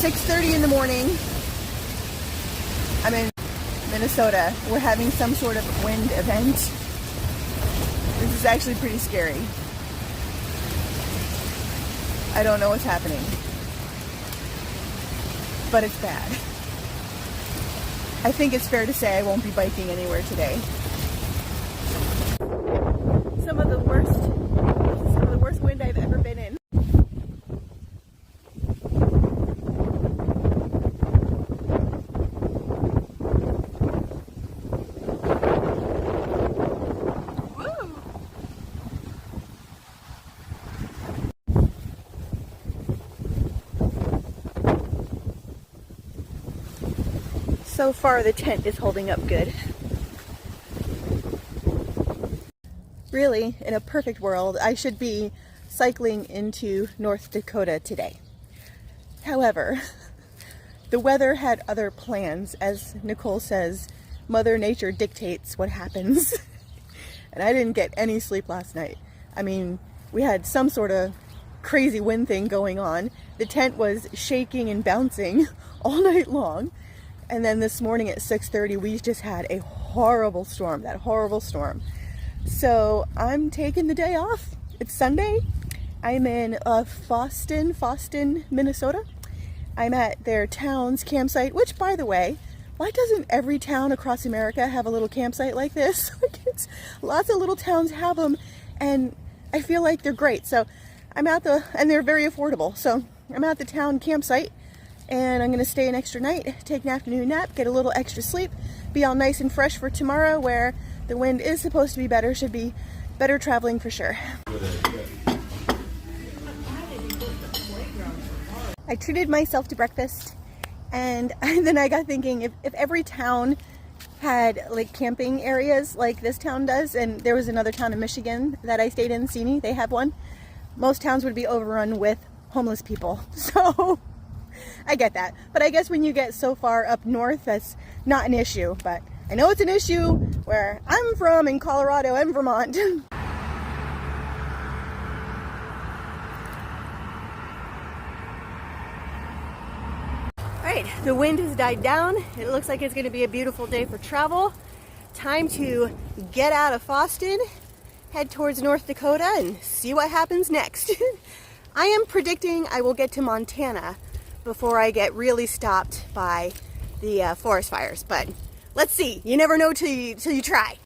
6:30 in the morning. I'm in Minnesota. We're having some sort of wind event. This is actually pretty scary. I don't know what's happening, but it's bad. I think it's fair to say I won't be biking anywhere today. Some of the worst wind I've ever been in. So far, the tent is holding up good. Really, in a perfect world, I should be cycling into North Dakota today. However, the weather had other plans. As Nicole says, Mother Nature dictates what happens. And I didn't get any sleep last night. I mean, we had some sort of crazy wind thing going on. The tent was shaking and bouncing all night long. And then this morning at 6:30, we just had a horrible storm, that horrible storm. So I'm taking the day off. It's Sunday. I'm in Fosston, Minnesota. I'm at their town's campsite, which, by the way, why doesn't every town across America have a little campsite like this? Lots of little towns have them, and I feel like they're great. So I'm at and they're very affordable. So I'm at the town campsite. And I'm going to stay an extra night, take an afternoon nap, get a little extra sleep, be all nice and fresh for tomorrow where the wind is supposed to be better, should be better traveling for sure. I treated myself to breakfast and then I got thinking if every town had like camping areas like this town does, and there was another town in Michigan that I stayed in, Seney, they have one, most towns would be overrun with homeless people. So I get that, but I guess when you get so far up north, that's not an issue, but I know it's an issue where I'm from in Colorado and Vermont. Alright, the wind has died down. It looks like it's going to be a beautiful day for travel. Time to get out of Fosston, head towards North Dakota, and see what happens next. I am predicting I will get to Montana before I get really stopped by the forest fires. But let's see. You never know till you try.